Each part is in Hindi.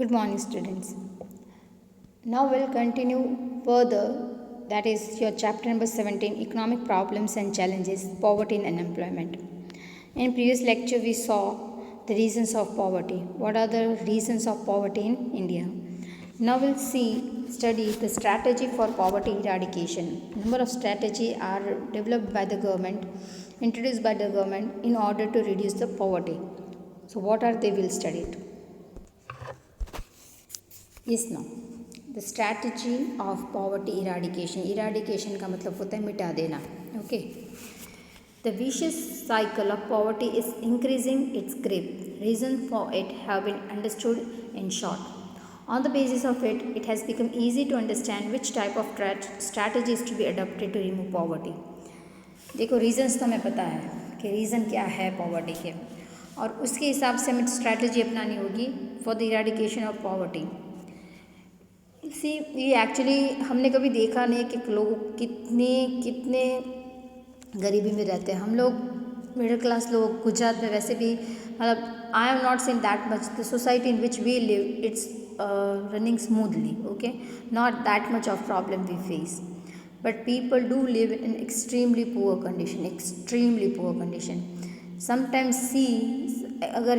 Good morning, students. Now we'll continue further. That is your chapter number 17, Economic Problems and Challenges, Poverty and Unemployment. In previous lecture, we saw the reasons of poverty. What are the reasons of poverty in India? Now we'll study the strategy for poverty eradication. Number of strategies are developed by the government, introduced by the government in order to reduce the poverty. So what are they? We'll study it. Yes, now the strategy of poverty eradication. Eradication का मतलब होता है मिटा देना. Okay. The vicious cycle of poverty is increasing its grip. Reasons for it have been understood in short. On the basis of it, it has become easy to understand which type of strategies to be adopted to remove poverty. देखो रीजन्स तो हमें पता है कि रीज़न क्या है पॉवर्टी के, और उसके हिसाब से हमें स्ट्रैटेजी अपनानी होगी for the eradication of poverty. See ये एक्चुअली हमने कभी देखा नहीं कि लोग कितने गरीबी में रहते हैं. हम लोग मिडिल क्लास लोग गुजरात में वैसे भी मतलब I am not seen that much the society in which we live it's running smoothly. Okay, not that much of problem we face, but people do live in extremely poor condition. Sometimes see अगर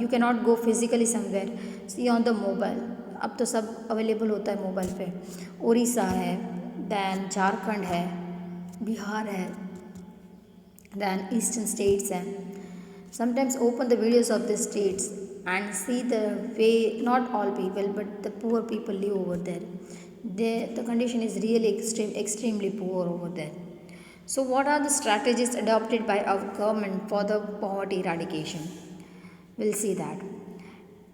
you can not go physically somewhere, see on the mobile. अब तो सब अवेलेबल होता है मोबाइल पे. उड़ीसा है, दैन झारखंड है, बिहार है, दैन ईस्टर्न स्टेट्स हैं. Sometimes open the videos of the states and see the way not all people but the poor people live over there. The condition is really extremely poor over there. So what are the strategies adopted by our government for the poverty eradication? We'll see that.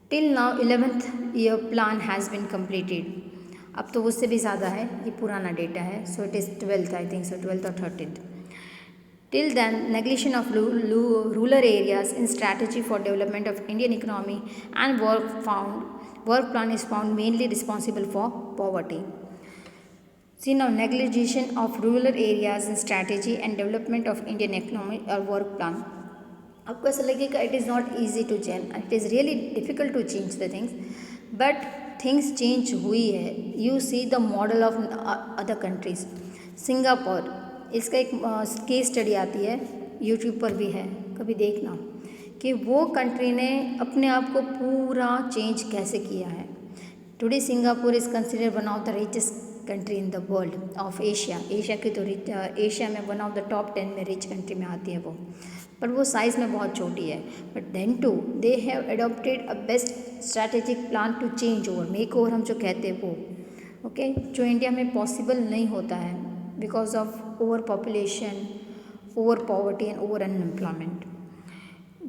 Till now 11th year plan has been completed. अब तो उससे भी ज़्यादा है, ये पुराना डेटा है. So it is 12th, I think so, 12th or 13th. Till then, neglection of rural areas in strategy for development of Indian economy and work plan is found mainly responsible for poverty. See now, neglection of rural areas in strategy and development of Indian economy or work plan. आपको ऐसा लगेगा it is not easy to change, it is really difficult to change the things, but things change हुई है. You see the model of other countries. Singapore, इसका एक केस स्टडी आती है, यूट्यूब पर भी है, कभी देखना कि वो कंट्री ने अपने आप को पूरा चेंज कैसे किया है. Today Singapore is consider one of the richest country in the world of Asia. Asia की तो एशिया में वन ऑफ द टॉप 10 में रिच कंट्री में आती है वो, पर वो साइज़ में बहुत छोटी है. But then too they have adopted a best strategic plan to change over, make over हम जो कहते हैं वो. ओके, जो इंडिया में पॉसिबल नहीं होता है because of overpopulation, over poverty and over unemployment.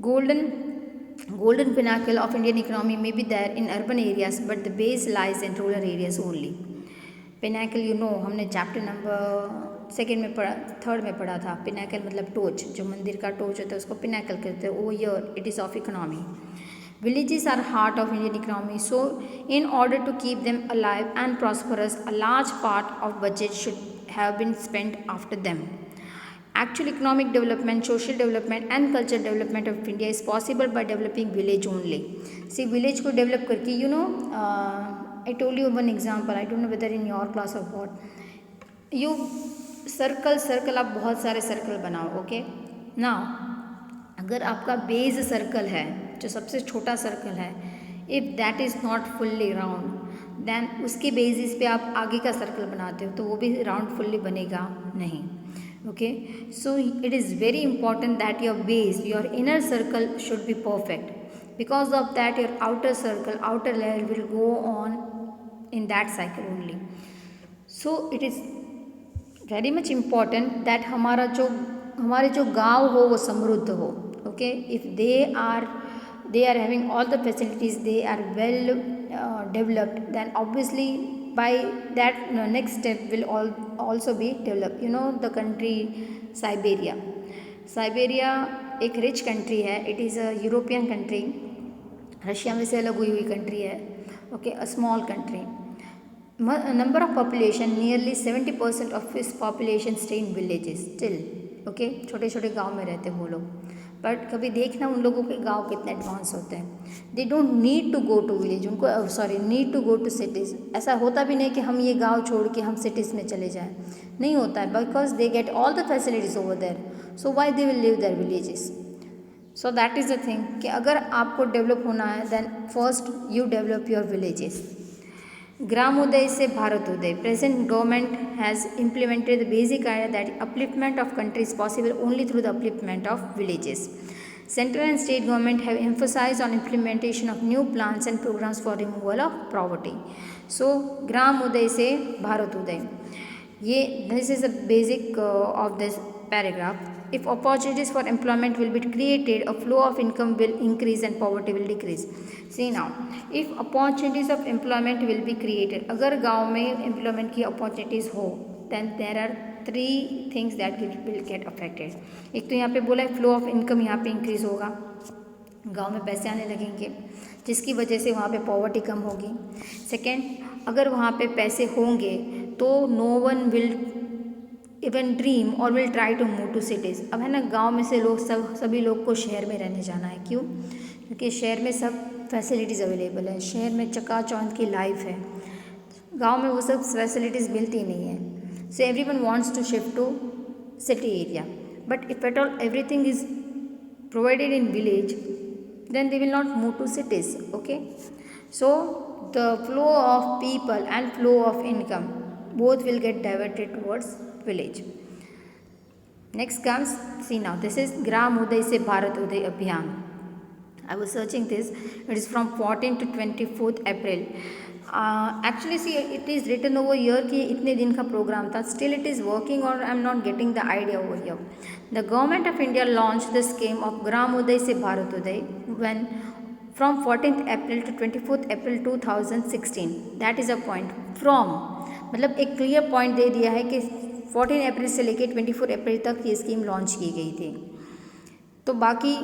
Golden pinnacle of Indian economy may be there in urban areas, but the base lies in rural areas only. Pinnacle, you know, हमने चैप्टर नंबर थर्ड में पढ़ा था. पिनाकल मतलब टोच, जो मंदिर का टोच होता है उसको पिनाकल कहते हैं. Oh yeah it is of economy. Villages are heart of Indian economy, so in order to keep them alive and prosperous, a large part of budget should have been spent after them. Actual economic development, social development and cultural development of India is possible by developing village only. See, village को develop करके, you know, I told you one example, I don't know whether in your class or what. You circle आप बहुत सारे सर्कल बनाओ. ओके, now अगर आपका बेस सर्कल है, जो सबसे छोटा सर्कल है, if that is not fully round, then उसके बेसिस पे आप आगे का सर्कल बनाते हो तो वो भी राउंड फुल्ली बनेगा नहीं. Okay, so it is very important that your base, your inner circle should be perfect. Because of that your outer circle, outer layer will go on in that cycle only. So it is very much important that हमारे जो गाँव हो वो समृद्ध हो. Okay, if they are having all the facilities, they are well developed, then obviously by that next step will also be developed. You know the country Siberia एक rich country है. It is a European country. Russia में से अलग हुई country है. Okay, a small country. Number of population, nearly 70% of its population stay in villages still. Okay, छोटे छोटे गांव में रहते वो लोग. बट कभी देखना उन लोगों के गांव कितने एडवांस होते हैं। They don't need to go to village, उनको need to go to cities. ऐसा होता भी नहीं कि हम ये गांव छोड़ के हम सिटीज़ में चले जाएं, नहीं होता है, because they get all the facilities over there, so why they will live there villages. So that is the thing कि अगर आपको डेवलप होना है then first you develop your villages. ग्रामोदय से भारतोदय, present government has implemented the basic idea that upliftment of country is possible only through the upliftment of villages. Central and state government have emphasized on implementation of new plans and programs for removal of poverty. So ग्रामोदय से भारतोदय, ये this is the basic of this paragraph. If opportunities for employment will be created, a flow of income will increase and poverty will decrease. See now, if opportunities of employment will be created, अगर गांव में employment की opportunities हो, then there are three things that will get affected. एक तो यहाँ पे बोला है flow of income यहाँ पे increase होगा, गांव में पैसे आने लगेंगे जिसकी वजह से वहाँ पे पॉवर्टी कम होगी। सेकेंड, अगर वहाँ पे पैसे होंगे तो no one will even dream और will try to move to cities. अब है ना, गांव में से लोग सभी लोग को शहर में रहने जाना है, क्यों? क्योंकि शहर में सब फैसिलिटीज़ अवेलेबल है, शहर में चकाचौंध की लाइफ है, गांव में वो सब फैसिलिटीज़ मिलती नहीं है। So everyone wants to shift to city area, but if at all everything is provided in village then they will not move to cities. Okay, so the flow of people and flow of income both will get diverted towards village. Next comes, see now, this is Gram Uday se Bharat Uday Abhiyan. I was searching this, it is from 14 to 24th April. Actually see, it is written over here कि इतने दिन का प्रोग्राम था, still it is working or I am not getting the idea over here. The government of India launched the scheme of Gram Uday se Bharat Uday when from 14th April to 24th April 2016. That is a point. From मतलब एक क्लियर पॉइंट दे दिया है कि 14 अप्रैल से लेकर 24 अप्रैल तक ये स्कीम लॉन्च की गई थी। तो बाकी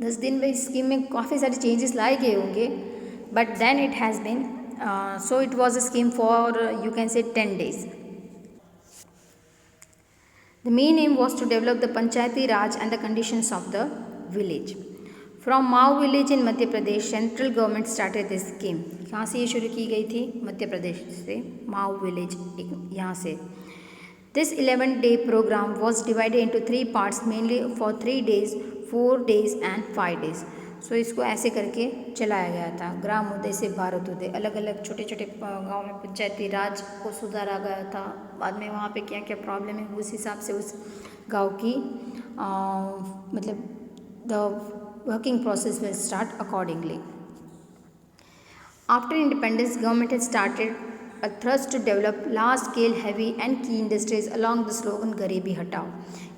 10 दिन में इस स्कीम में काफ़ी सारे चेंजेस लाए गए होंगे, but then it has been so it was a scheme for you can say 10 days. The main aim was to develop the Panchayati Raj and the conditions of the village. From Mao village in Madhya Pradesh, central government started this scheme. कहाँ से ये शुरू की गई थी? मध्य प्रदेश से, माओ विलेज यहाँ से। This 11-day program was divided into 3 parts mainly for 3 days, 4 days and 5 days. सो इसको ऐसे करके चलाया गया था, ग्राम उदय से भारत उदय। अलग अलग छोटे छोटे गांव में पंचायती राज को सुधारा गया था, बाद में वहाँ पे क्या क्या प्रॉब्लम है उस हिसाब से उस गांव की मतलब the working process will start accordingly. After independence government has started a thrust to develop large scale heavy and key industries along the slogan गरीबी हटाओ।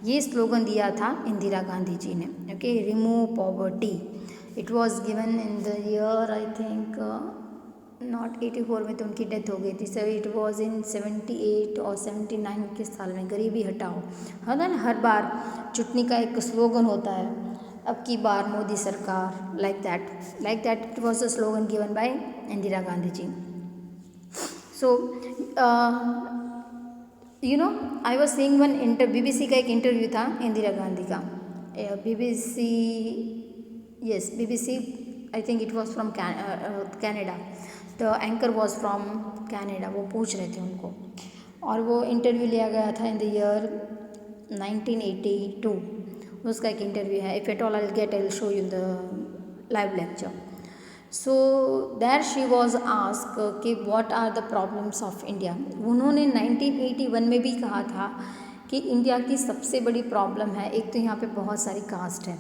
ये स्लोगन दिया था इंदिरा गांधी जी ने। Okay, remove poverty. It was given in the year I think not 84 में तो उनकी डेथ हो गई थी, सो इट वाज इन 78 और 79 के साल में। गरीबी हटाओ है ना, हर बार चुटनी का एक स्लोगन होता है, अब की बार मोदी सरकार, like that it was a slogan given by Indira Gandhi ji. So you know I was seeing one BBC का एक इंटरव्यू था इंदिरा गांधी का, BBC I think it was from Canada, the anchor was from Canada. वो पूछ रहे थे उनको और वो इंटरव्यू लिया गया था इन द ईयर 1982। उसका एक इंटरव्यू है, if at all I get I will show you the live lecture. So there she was ask कि what are the problems of India. उन्होंने 1981 में भी कहा था कि इंडिया की सबसे बड़ी प्रॉब्लम है, एक तो यहाँ पे बहुत सारी कास्ट है,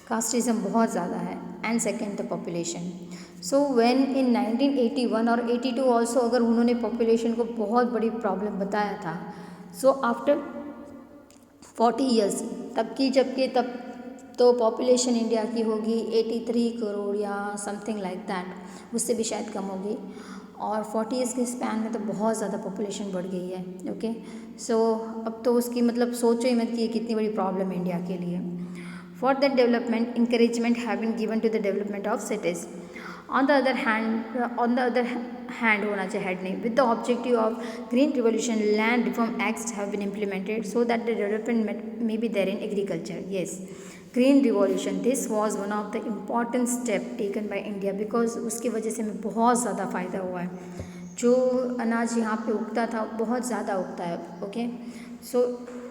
कास्टिज़म बहुत ज़्यादा है, and second the population. So when in 1981 और 82 ऑल्सो अगर उन्होंने पॉपुलेशन को बहुत बड़ी प्रॉब्लम बताया था, सो आफ्टर 40 ईयर्स तब की जबकि तब तो पॉपुलेशन इंडिया की होगी 83 करोड़ या समथिंग लाइक दैट, उससे भी शायद कम होगी, और 40 ईयर्स के स्पैन में तो बहुत ज़्यादा पॉपुलेशन बढ़ गई है। ओके, सो अब तो उसकी मतलब सोचो ही मत कि कितनी बड़ी प्रॉब्लम है इंडिया के लिए। For that development, encouragement have been given to the development of cities. On the other hand होना चाहिए head नहीं, with the objective of green revolution, land reform acts have been implemented so that the development may be there in agriculture. Yes, green revolution, this was one of the important step taken by India because उसकी वजह से हमें बहुत ज़्यादा फ़ायदा हुआ है. जो अनाज यहाँ पे उगता था बहुत ज़्यादा उगता है. Okay, so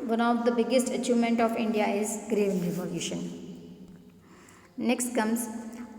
one of the biggest achievement of India is green revolution. Next comes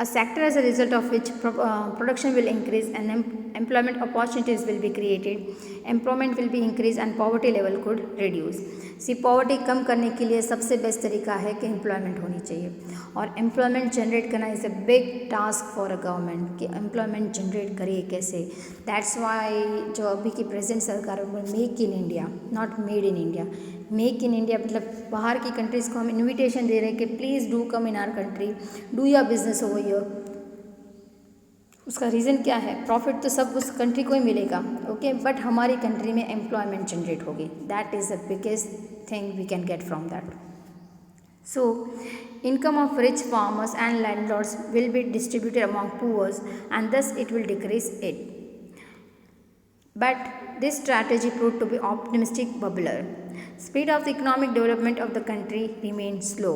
a sector as a result of which production will increase and employment opportunities will be created, employment will be increased and poverty level could reduce. See, poverty कम करने के लिए सबसे बेस्ट तरीका है कि एम्प्लॉयमेंट होनी चाहिए और एम्प्लॉयमेंट जनरेट करना is a big task for a government कि एम्प्लॉयमेंट जनरेट करिए कैसे. दैट्स वाई जो अभी की प्रेजेंट सरकार है make in India, not made in India. Make in India मतलब बाहर की कंट्रीज़ को हम इनविटेशन दे रहे हैं कि please do come in our country, do your business over here. उसका रीज़न क्या है? प्रॉफिट तो सब उस कंट्री को ही मिलेगा. ओके, बट हमारी कंट्री में एम्प्लॉयमेंट जनरेट होगी. That is the biggest thing we can get from that. So, income of rich farmers and landlords will be distributed among poor and thus it will decrease it. But this strategy proved to be optimistic bubbler. Speed of the economic development of the country remained slow.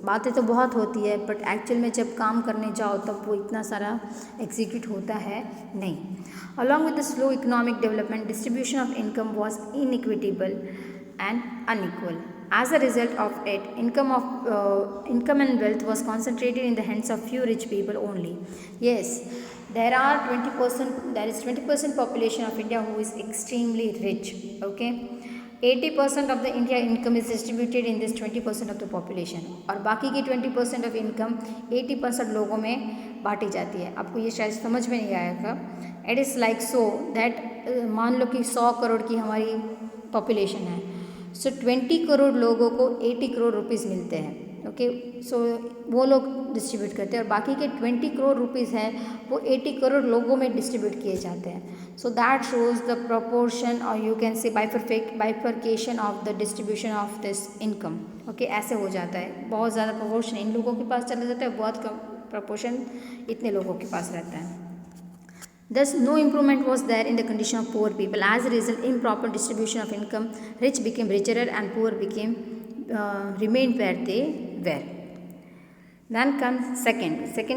बातें तो बहुत होती है बट एक्चुअल में जब काम करने जाओ तब वो इतना सारा एग्जीक्यूट होता है नहीं. Along with the slow economic development, distribution of income was inequitable and unequal. As a result of it, income and wealth was concentrated in the hands of few rich people only. Yes, there are 20%. There is 20% population of India who is extremely rich. Okay, 80% of the India income is distributed in this 20% of the population. और बाकी की 20% of income 80% लोगों में बांटी जाती है. आपको ये शायद समझ में नहीं आएगा. It is like so that मान लो कि 100 करोड़ की हमारी पॉपुलेशन है. सो 20 करोड़ लोगों को 80 करोड़ रुपीज़ मिलते हैं. ओके, सो वो लोग डिस्ट्रीब्यूट करते हैं और बाकी के 20 करोड़ रुपीज़ हैं वो 80 करोड़ लोगों में डिस्ट्रीब्यूट किए जाते हैं. So that shows the proportion और you can say bifurcation of the distribution of this income. Okay, ऐसे हो जाता है. बहुत ज़्यादा प्रोपोर्शन इन लोगों के पास चला जाता है, बहुत कम प्रोपोर्शन इतने लोगों के पास रहता है. Thus, no improvement was there in the condition of poor people. As a result, improper distribution of income, rich became richer and poor remained where they were. Then comes second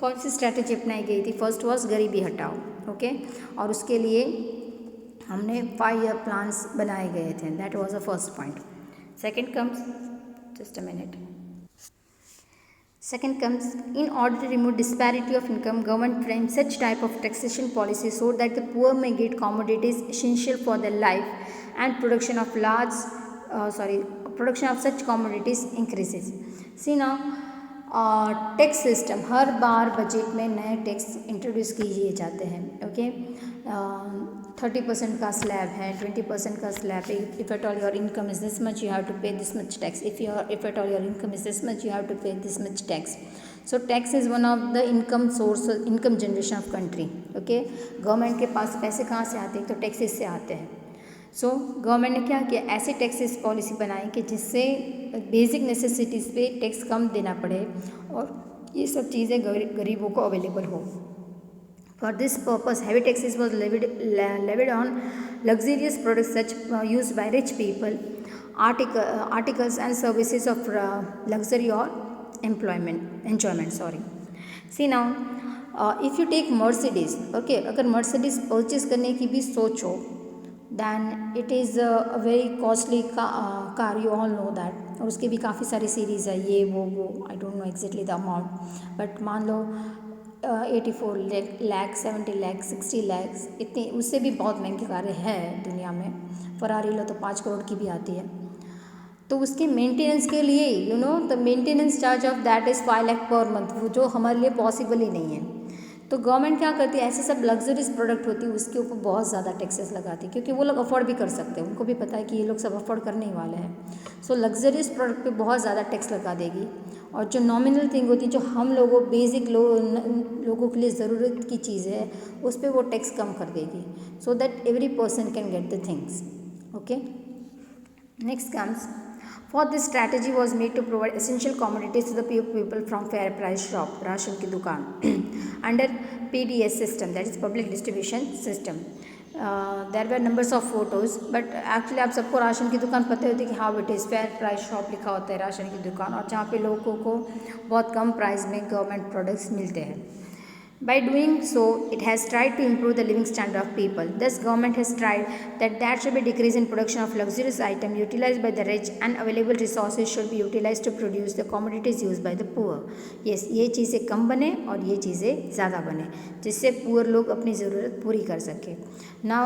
कौन सी स्ट्रैटेजी अपनाई गई थी? फर्स्ट वॉज गरीबी हटाओ. ओके, और उसके लिए हमने 5 year plans बनाए गए थे. That was the first point. Second comes, just a minute. Second comes, in order to remove disparity of income, government framed such type of taxation policy so that the poor may get commodities essential for their life and production of such commodities increases. See now, tax system हर बार बजट में नए टैक्स इंट्रोड्यूस किए जाते हैं. ओके, 30% का स्लैब है, 20% का स्लैब है. If at all your income is this much you have to pay this much tax. If at all your income is this much you have to pay this much tax. So tax is one of the income source, income generation of country. Okay, government के पास पैसे कहाँ से आते हैं? तो टैक्सेस से आते हैं. सो गवर्नमेंट ने क्या किया? ऐसे टैक्सेस पॉलिसी बनाई कि जिससे बेसिक नेसेसिटीज़ पे टैक्स कम देना पड़े और ये सब चीज़ें गरीबों को अवेलेबल हो. For this purpose heavy taxes was levied on luxurious products such used by rich people, articles and services of luxury और enjoyment. See now, if you take Mercedes. Okay, अगर मर्सिडीज़ परचेज करने की भी सोचो then it is a very costly car, you all know that. और उसके भी काफ़ी सारी सीरीज़ है, ये वो I don't know exactly the amount, but मान लो 84 लाख, 70 लाख, 60 लाख, इतनी उससे भी बहुत महंगी कारें हैं दुनिया में. फरारी लो तो 5 करोड़ की भी आती है. तो उसके मेंटेनेंस के लिए the maintenance charge of that is 5 lakh per month, वो जो हमारे लिए पॉसिबल ही नहीं है. तो गवर्नमेंट क्या करती है? ऐसे सब लग्जरीज प्रोडक्ट होती है उसके ऊपर बहुत ज़्यादा टैक्सेस लगाती है क्योंकि वो लोग अफोर्ड भी कर सकते हैं. उनको भी पता है कि ये लोग सब अफोर्ड करने ही वाले हैं. सो लग्जरीज प्रोडक्ट पे बहुत ज़्यादा टैक्स लगा देगी और जो नॉमिनल थिंग होती है, जो हम लोगों बेसिक लोगों के लिए ज़रूरत की चीज़ है, उस पर वो टैक्स कम कर देगी so that every person can get the things. Okay, next comes For this strategy was made to provide essential commodities to the people from fair price shop, ration की दुकान, under PDS system, that is public distribution system. There were numbers of photos, but actually आप सबको राशन की दुकान पता होती है कि हाँ it is fair price shop लिखा होता है राशन की दुकान, और जहाँ पे लोगों को बहुत कम प्राइस में गवर्नमेंट प्रोडक्ट्स मिलते हैं. By doing so, it has tried to improve the living standard of people. Thus, government has tried that there should be decrease in production of luxurious items utilized by the rich, and available resources should be utilized to produce the commodities used by the poor. Yes, ये चीज़ें कम बने और ये चीज़ें ज़्यादा बने, जिससे पुअर लोग अपनी ज़रूरत पूरी कर सकें. Now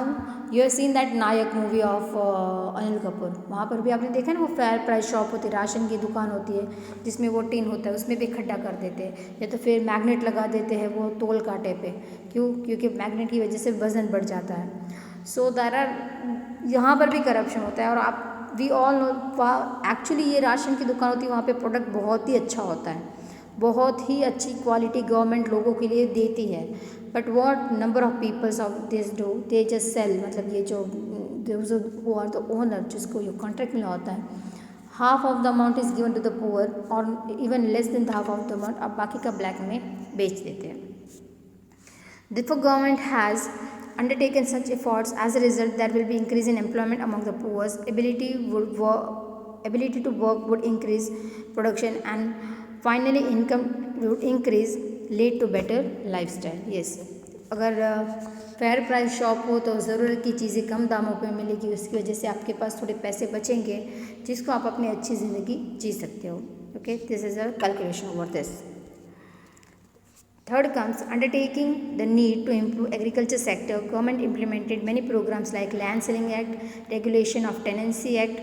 you have seen that Nayak movie of Anil Kapoor. वहाँ पर भी आपने देखा ना, वो फेयर प्राइस शॉप होती है, राशन की दुकान होती है, जिसमें वो टीन होता है, उसमें भी खड्डा कर देते हैं, या तो फिर मैग्नेट लगा देते हैं वो तोल कांटे पे. क्यों? क्योंकि मैग्नेट की वजह से वजन बढ़ जाता है. सो देयर आर, यहाँ पर भी करप्शन होता है. और आप वी ऑल नो, एक्चुअली ये राशन की दुकान होती है, वहाँ पे प्रोडक्ट बहुत ही अच्छा होता है, बहुत ही अच्छी क्वालिटी गवर्नमेंट लोगों के लिए देती है. But what number of peoples of this do, they just sell, मतलब ये जो हु आर द ओनर, जिसको ये कॉन्ट्रैक्ट मिला होता है, half of the amount is given to the poor, और even less than the half of the amount अब बाकी का ब्लैक में बेच देते हैं. Therefore, government has undertaken such efforts. As a result, there will be increase in employment among the poor. Ability to work would increase production, and finally income would increase, lead to better lifestyle. Yes, अगर फेयर प्राइस शॉप हो तो ज़रूरत की चीज़ें कम दामों पे मिलेगी, उसकी वजह से आपके पास थोड़े पैसे बचेंगे, जिसको आप अपनी अच्छी ज़िंदगी जी सकते हो. Okay, this is a calculation over this. Third comes undertaking the need to improve agriculture sector. Government implemented many programs like Land Selling Act, Regulation of Tenancy Act,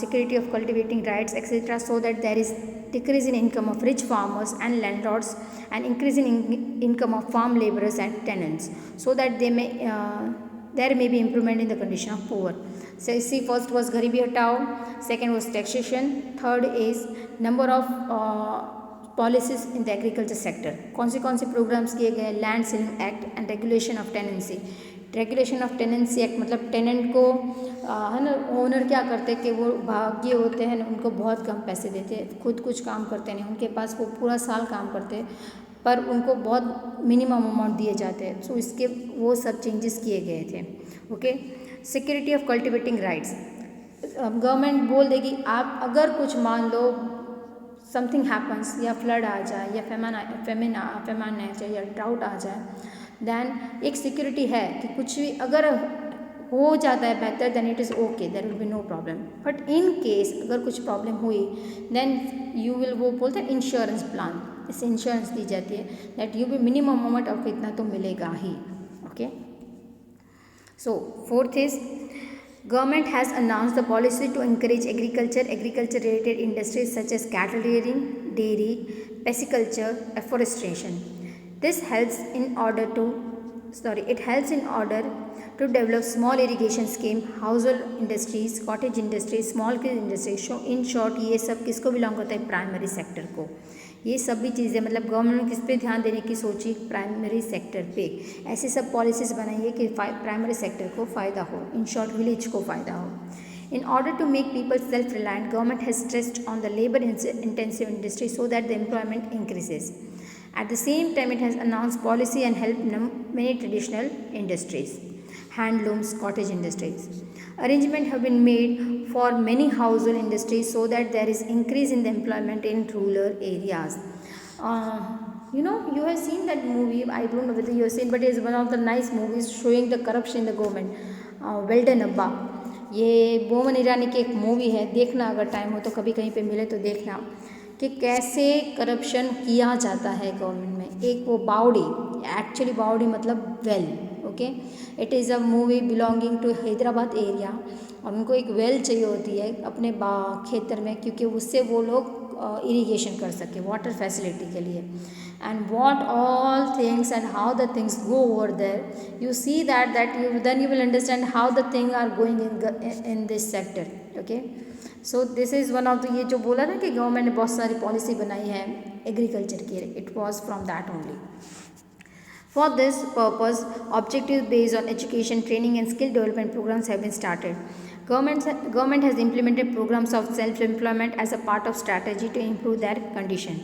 Security of Cultivating Rights, etc., so that there is decrease in income of rich farmers and landlords, and increase in income of farm laborers and tenants, so that there may be improvement in the condition of poor. So see, first was Garibi Hatao, second was taxation, third is number of policies in the agriculture sector. कौन से प्रोग्राम्स किए गए? Land selling act and regulation of tenancy. Regulation of tenancy act मतलब टेनेंट को है ना, ओनर क्या करते हैं कि वो भाग्य होते हैं, उनको बहुत कम पैसे देते हैं, खुद कुछ काम करते नहीं, उनके पास वो पूरा साल काम करते हैं, पर उनको बहुत मिनिमम अमाउंट दिए जाते हैं. सो इसके वो सब चेंजेस किए गए थे. Okay, security of cultivating rights. Government बोल देगी आप अगर कुछ मान लो समथिंग हैपन्स, या फ्लड आ जाए, या फेमिन आ जाए, या ड्राउट आ जाए, दैन एक सिक्योरिटी है कि कुछ भी अगर हो जाता है बेहतर, then it is okay, there will be no problem. But in case अगर कुछ प्रॉब्लम हुई, देन यू विल, वो बोलते हैं इंश्योरेंस प्लान, इससे इंश्योरेंस दी जाती है दैट यू भी मिनिमम अमाउंट ऑफ इतना तो मिलेगा ही. Okay, so fourth is government has announced the policy to encourage agriculture related industries such as cattle rearing, dairy, pisciculture, afforestation. This helps in order to develop small irrigation scheme, household industries, cottage industries, small scale industries. So in short, ये सब किसको बिलोंग करता है? प्राइमरी सेक्टर को. ये सभी चीज़ें मतलब गवर्नमेंट ने किस पे ध्यान देने की सोची? प्राइमरी सेक्टर पे. ऐसी सब पॉलिसीज़ बनाइए कि प्राइमरी सेक्टर को फ़ायदा हो, इन शॉर्ट विलेज को फ़ायदा हो. In order to make people self-reliant, government has stressed on the labor-intensive industry so that the employment increases. At the same time, it has announced policy and helped many traditional industries, handlooms, cottage industries. Arrangements have been made for many household industries so that there is increase in the employment in rural areas. You have seen that movie. I don't know whether you have seen, but it is one of the nice movies showing the corruption in the government. Well done, Abba. ये बोमन ईरानी की एक मूवी है, देखना अगर टाइम हो तो, कभी कहीं पे मिले तो देखना कि कैसे करप्शन किया जाता है गवर्नमेंट में. एक वो बावड़ी, एक्चुअली बावड़ी मतलब well. Okay, it is a movie belonging to Hyderabad area, और उनको एक वेल चाहिए होती है अपने खेतर में, क्योंकि उससे वो लोग इरिगेशन कर सके, वाटर फैसिलिटी के लिए. and what all things and how the things go over there, you see that you will understand how the things are going in this sector. Okay, so this is one of the, ये जो बोला ना कि गवर्नमेंट ने बहुत सारी पॉलिसी बनाई है एग्रीकल्चर की, it was from that only. For this purpose, objectives based on education, training and skill development programs have been started. Government has implemented programs of self-employment as a part of strategy to improve their condition.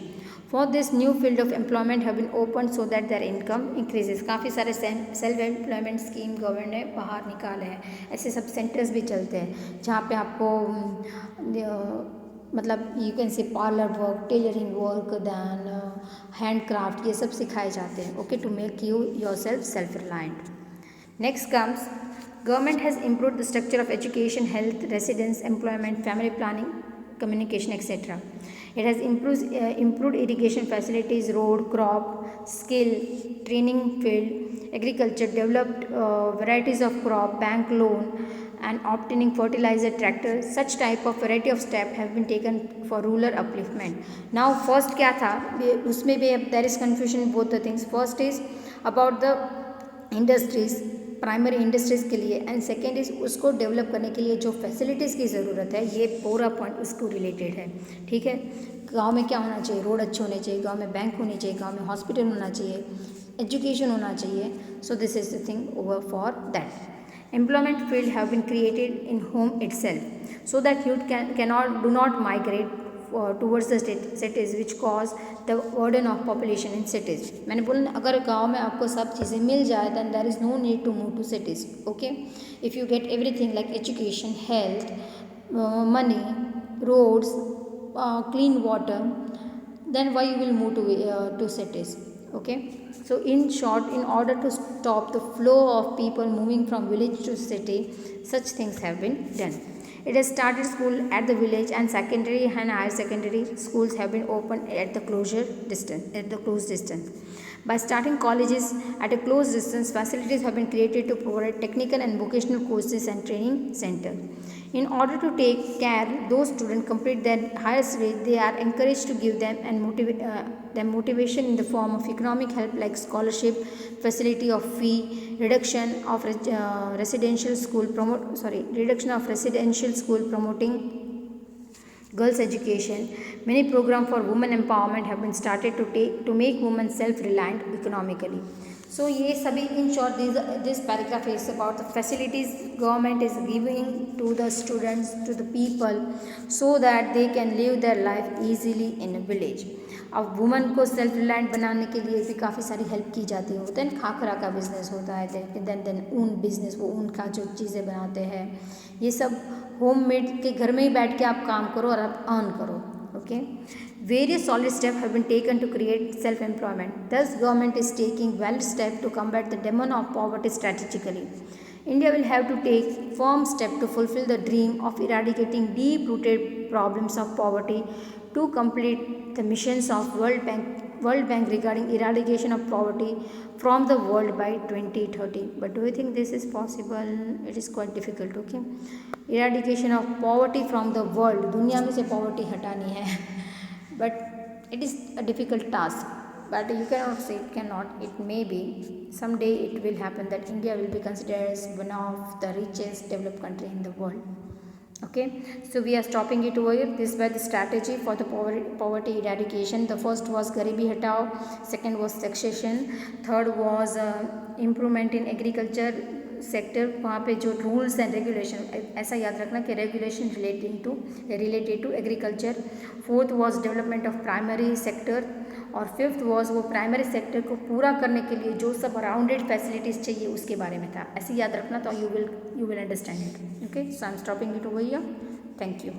For this new field of employment have been opened so that their income increases. काफ़ी सारे सेल्फ एम्प्लॉयमेंट स्कीम गवर्नमेंट ने बाहर निकाले हैं. ऐसे सब सेंटर्स भी चलते हैं जहाँ पे आपको मतलब you can say parlour work, tailoring work, then handcraft, ये सब सिखाए जाते हैं. Okay, to make you yourself reliant. Next comes, government has improved the structure of education, health, residence, employment, family planning, communication, etc. It has improved irrigation facilities, road, crop, skill, training field, agriculture, developed varieties of crop, bank loan, and obtaining fertilizer, tractor. Such type of variety of steps have been taken for rural upliftment. Now, first क्या था, उसमें भी there is confusion in both the things. First is about the industries, primary industries के लिए, एंड सेकेंड इज़ उसको डेवलप करने के लिए जो फैसिलिटीज़ की ज़रूरत है. ये पूरा पॉइंट उसको रिलेटेड है. ठीक है, गांव में क्या होना चाहिए, रोड अच्छे होने चाहिए, गांव में बैंक होनी चाहिए, गांव में हॉस्पिटल होना चाहिए, एजुकेशन होना चाहिए. So this is the thing over for that. Employment field have been created in home itself so that youth do not migrate towards the cities which cause the burden of population in cities. मैंने बोला अगर गांव में आपको सब चीज़ें मिल जाए then there is no need to move to cities. Okay, if you get everything like education, health, money, roads, clean water, then why you will move to cities? Okay, so in short, in order to stop the flow of people moving from village to city, such things have been done. It has started school at the village, and secondary and higher secondary schools have been opened at the close distance. By starting colleges at a close distance, facilities have been created to provide technical and vocational courses and training centers. In order to take care those students complete their higher studies, they are encouraged to give them motivation in the form of economic help like scholarship, facility of fee, reduction of residential school promoting girls' education. Many programs for women empowerment have been started to make women self-reliant economically. So ये सभी in short this paragraph is about the facilities government is giving to the students, to the people, so that they can live their life easily in a village. अब वुमेन को सेल्फ रिलायंट बनाने के लिए भी काफ़ी सारी हेल्प की जाती है. देन खाकरा का बिजनेस होता है, देन ऊन बिजनेस, वो ऊन का जो चीज़ें बनाते हैं, ये सब होममेड के घर में ही बैठ के आप काम करो और आप अर्न करो. Okay, various solid steps have been taken to create self-employment. Thus, government is taking well steps to combat the demon of poverty strategically. India will have to take firm steps to fulfill the dream of eradicating deep-rooted problems of poverty to complete the missions of World Bank regarding eradication of poverty from the world by 2030. But do you think this is possible? It is quite difficult. Okay, eradication of poverty from the world, दुनिया में से poverty हटानी है, but it is a difficult task. But you cannot say it cannot. It may be someday it will happen that India will be considered as one of the richest developed country in the world. Okay, so we are stopping it over here. This was the strategy for the poverty eradication. The first was Garibi Hatao, second was taxation, third was improvement in agriculture sector. वहाँ पे जो रूल्स एंड रेगुलेशन, ऐसा याद रखना कि regulation related to agriculture. Fourth was development of primary sector, और फिफ्थ वाज वो प्राइमरी सेक्टर को पूरा करने के लिए जो सब अराउंडेड फैसिलिटीज़ चाहिए उसके बारे में था. ऐसे याद रखना तो you will understand it. Okay, so I am stopping it over here. Thank you.